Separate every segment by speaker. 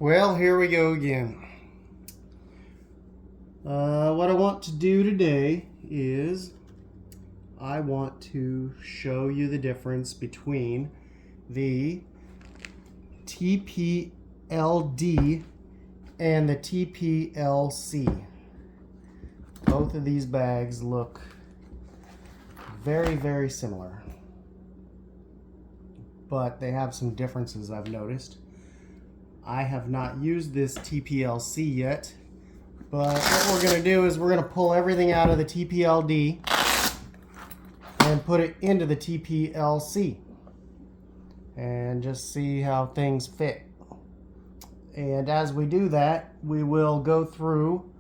Speaker 1: Well, here we go again. What I want to do today is I want to show you the difference between the TPLD and the TPLC. Both of these bags look very, very similar, but they have some differences I've noticed. I have not used this TPLC yet, but what we're going to do is we're going to pull everything out of the TPLD and put it into the TPLC and just see how things fit. And as we do that, we will go through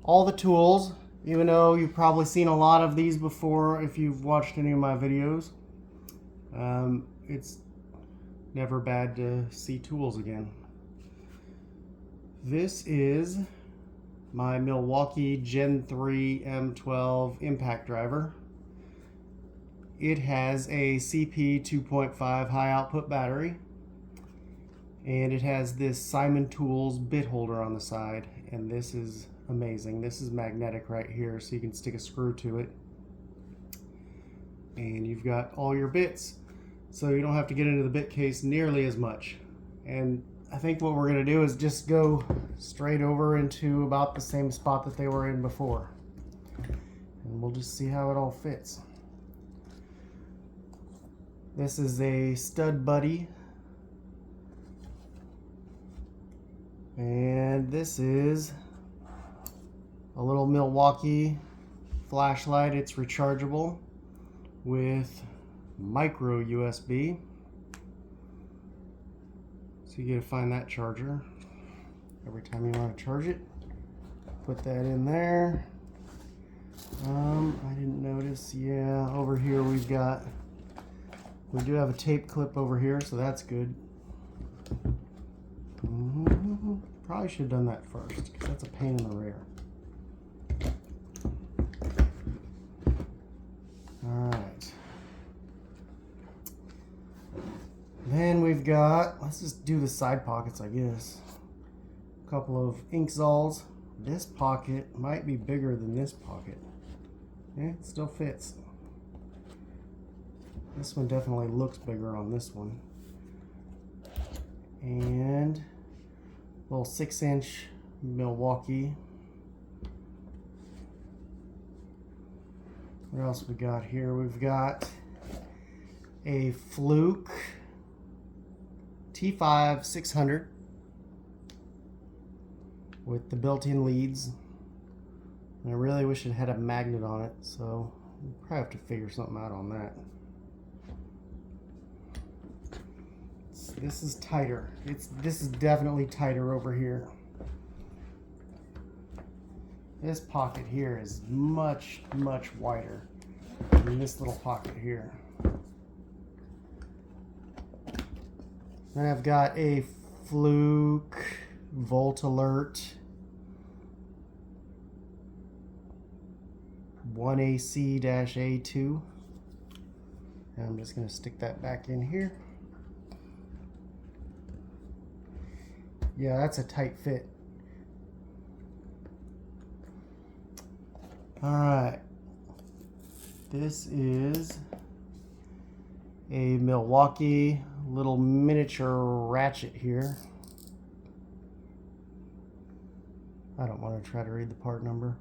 Speaker 1: all the tools, even though you've probably seen a lot of these before if you've watched any of my videos. It's never bad to see tools again. This is my Milwaukee Gen 3 M12 impact driver. It has a CP 2.5 high output battery, and it has this Simon Tools bit holder on the side, and this is amazing. This is magnetic right here, so you can stick a screw to it, and you've got all your bits, so you don't have to get into the bit case nearly as much. And I think what we're going to do is just go straight over into about the same spot that they were in before, and we'll just see how it all fits. This is a Stud Buddy, and this is a little Milwaukee flashlight. It's rechargeable with micro USB. So you gotta find that charger. Every time you want to charge it, put that in there. I didn't notice. Yeah, over here we do have a tape clip over here, so that's good. Probably should have done that first, because that's a pain in the rear. Alright. Then we've got, let's just do the side pockets, I guess. A couple of ink zols. This pocket might be bigger than this pocket. Yeah, it still fits. This one definitely looks bigger on this one. And a little 6-inch Milwaukee. What else we got here? We've got a Fluke T5 600 with the built-in leads. And I really wish it had a magnet on it, so we'll probably have to figure something out on that. This is tighter. This is definitely tighter over here. This pocket here is much, much wider than this little pocket here. Then I've got a Fluke Volt Alert 1AC-A2. And I'm just going to stick that back in here. Yeah, that's a tight fit. Alright, this is a Milwaukee little miniature ratchet here. I don't want to try to read the part number,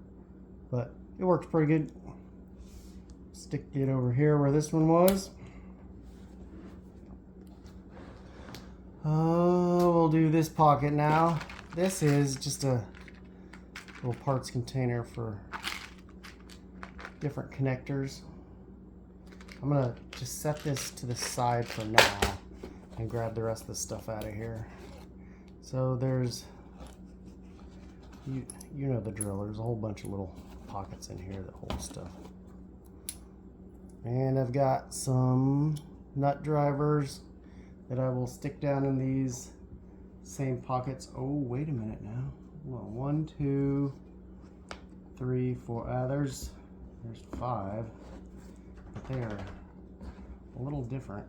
Speaker 1: but it works pretty good. Stick it over here where this one was. We'll do this pocket now. This is just a little parts container for different connectors. I'm gonna just set this to the side for now and grab the rest of the stuff out of here. So there's, you know the drill, there's a whole bunch of little pockets in here that hold stuff. And I've got some nut drivers that I will stick down in these same pockets. Oh, wait a minute now. Well, 1, 2, 3, 4. There's 5, but they are a little different.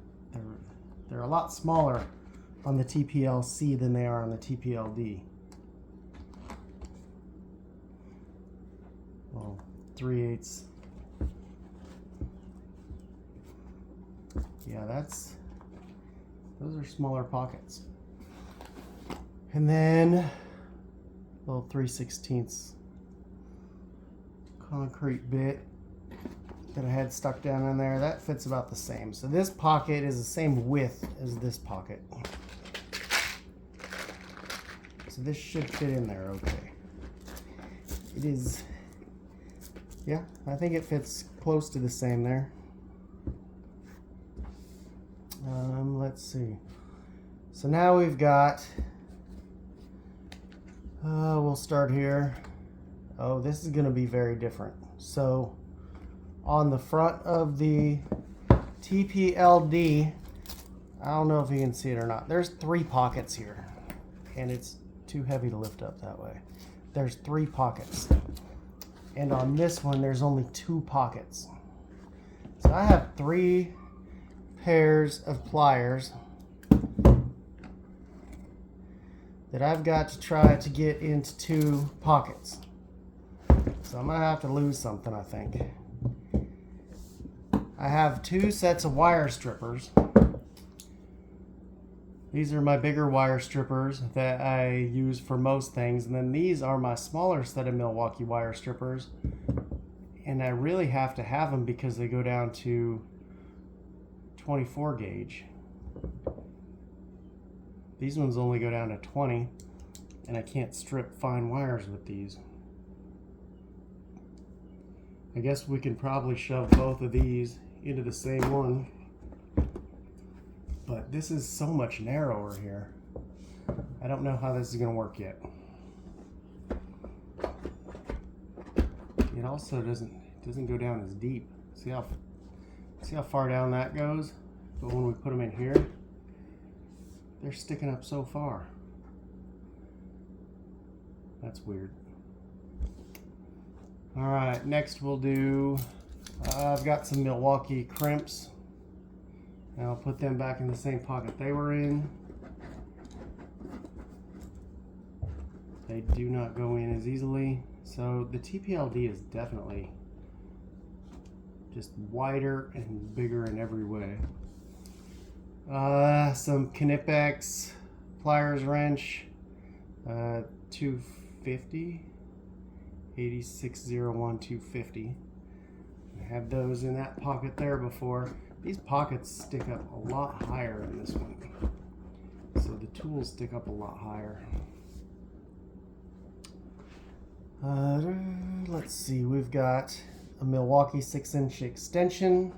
Speaker 1: They're a lot smaller on the TPLC than they are on the TPLD. Well, 3/8. Yeah, those are smaller pockets. And then little 3/16 concrete bit that I had stuck down in there. That fits about the same. So this pocket is the same width as this pocket. So this should fit in there okay. It is, yeah, I think it fits close to the same there. Let's see. So now we've got, we'll start here. Oh, this is going to be very different. So on the front of the TPLD, I don't know if you can see it or not. There's 3 pockets here, and it's too heavy to lift up that way. There's 3 pockets. And on this one, there's only 2 pockets. So I have 3 pairs of pliers that I've got to try to get into 2 pockets. So I'm gonna have to lose something, I think. I have 2 sets of wire strippers. These are my bigger wire strippers that I use for most things, and then these are my smaller set of Milwaukee wire strippers, and I really have to have them because they go down to 24 gauge. These ones only go down to 20, and I can't strip fine wires with these. I guess we can probably shove both of these into the same one, but this is so much narrower here. I don't know how this is going to work yet. It also doesn't go down as deep. See how far down that goes? But when we put them in here, they're sticking up so far. That's weird. All right, next we'll do, I've got some Milwaukee crimps. And I'll put them back in the same pocket they were in. They do not go in as easily. So the TPLD is definitely just wider and bigger in every way. Some Knipex pliers wrench, 250, 8601 250. I had those in that pocket there before. These pockets stick up a lot higher in this one, so the tools stick up a lot higher. Let's see, we've got a Milwaukee 6-inch extension,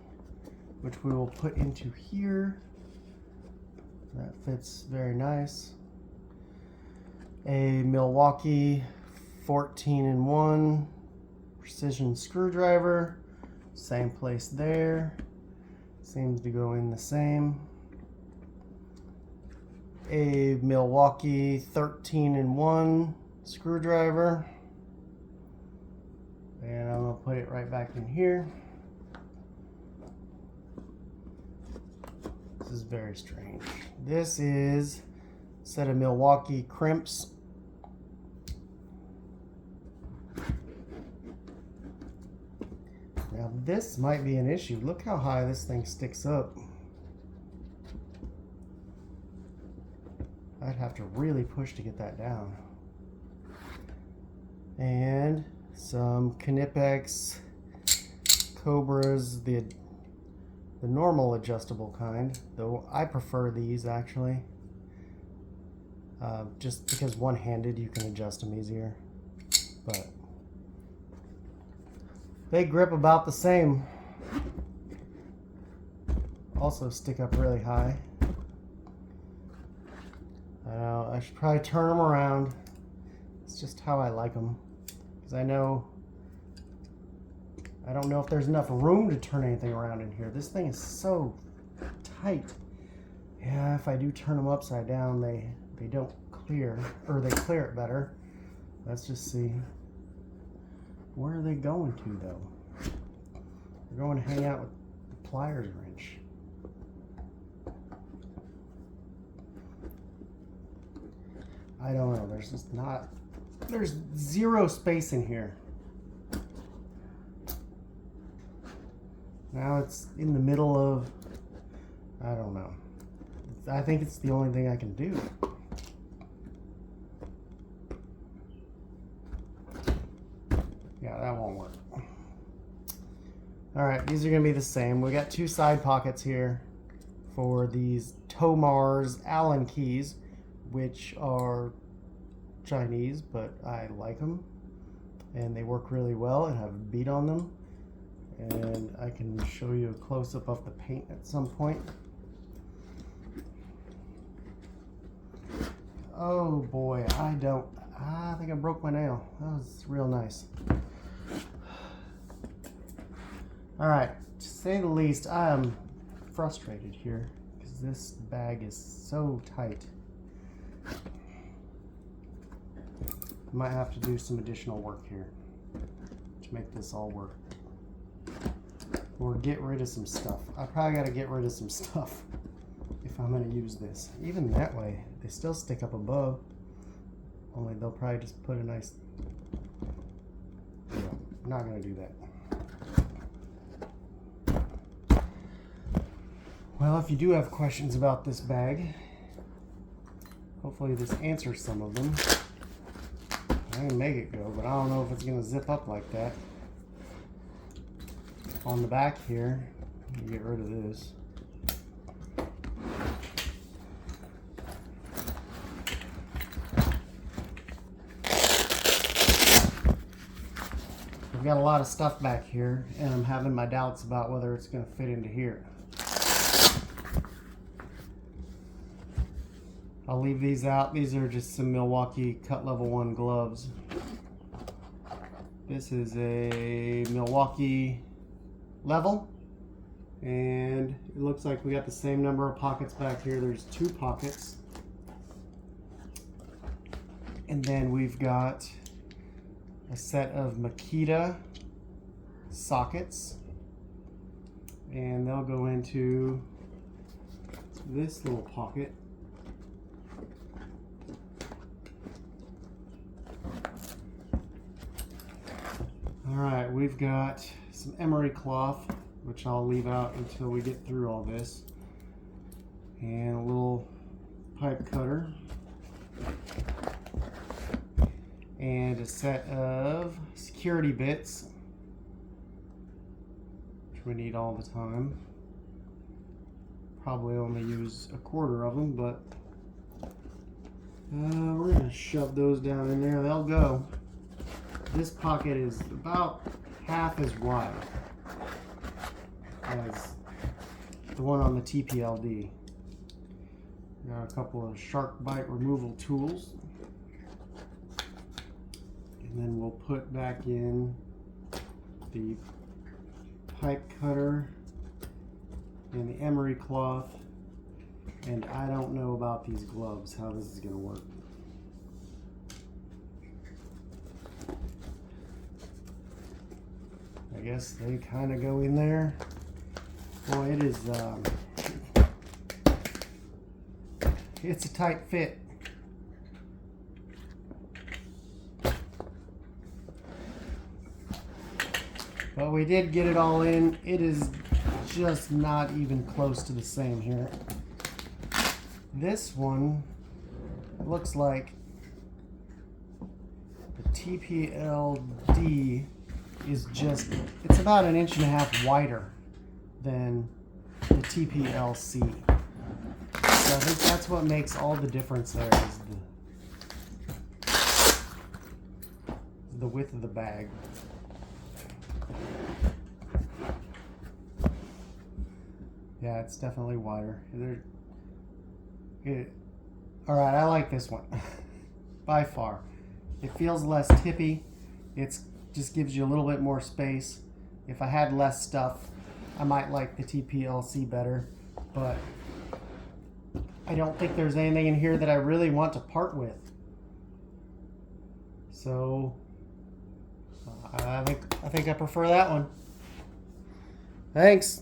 Speaker 1: which we will put into here. That fits very nice. A Milwaukee 14-in-1 precision screwdriver, same place there. Seems to go in the same. A Milwaukee 13-in-1 screwdriver. And I'm going to put it right back in here. This is very strange. This is a set of Milwaukee crimps. Now this might be an issue. Look how high this thing sticks up. I'd have to really push to get that down. And some Knipex Cobras, the normal adjustable kind, though I prefer these actually. Just because one-handed you can adjust them easier. But they grip about the same. Also stick up really high. I know, I should probably turn them around. It's just how I like them. Because I don't know if there's enough room to turn anything around in here. This thing is so tight. Yeah, if I do turn them upside down, they don't clear, or they clear it better. Let's just see. Where are they going to, though? They're going to hang out with the pliers wrench. I don't know. There's zero space in here. Now it's in the middle of, I don't know. I think it's the only thing I can do. Yeah, that won't work. All right, these are gonna be the same. We got two side pockets here for these Tomar's Allen keys, which are Chinese, but I like them. And they work really well and have a bead on them. And I can show you a close-up of the paint at some point. Oh boy, I think I broke my nail. That was real nice. All right, to say the least, I am frustrated here because this bag is so tight. I might have to do some additional work here to make this all work. Or get rid of some stuff. I probably got to get rid of some stuff if I'm going to use this. Even that way, they still stick up above. Only they'll probably just put a nice... Yeah, I'm not going to do that. Well, if you do have questions about this bag, hopefully this answers some of them. I can make it go, but I don't know if it's going to zip up like that. On the back here, get rid of this. I've got a lot of stuff back here, and I'm having my doubts about whether it's going to fit into here. I'll leave these out. These are just some Milwaukee cut level 1 gloves. This is a Milwaukee level, and it looks like we got the same number of pockets back here. There's 2 pockets, and then we've got a set of Makita sockets, and they'll go into this little pocket. Alright, we've got some emery cloth, which I'll leave out until we get through all this, and a little pipe cutter, and a set of security bits, which we need all the time. Probably only use a quarter of them, but we're going to shove those down in there. They'll go. This pocket is about half as wide as the one on the TPLD. Got a couple of shark bite removal tools. And then we'll put back in the pipe cutter and the emery cloth. And I don't know about these gloves, how this is going to work. I guess they kind of go in there. Boy, it is, it's a tight fit. But we did get it all in. It is just not even close to the same here. This one looks like the TPLD is just, it's about 1.5 inches wider than the TPLC. So I think that's what makes all the difference there, is the width of the bag. Yeah, it's definitely wider. Alright, I like this one. By far. It feels less tippy. It's just gives you a little bit more space. If I had less stuff, I might like the TPLC better, but I don't think there's anything in here that I really want to part with. So I think I prefer that one. Thanks.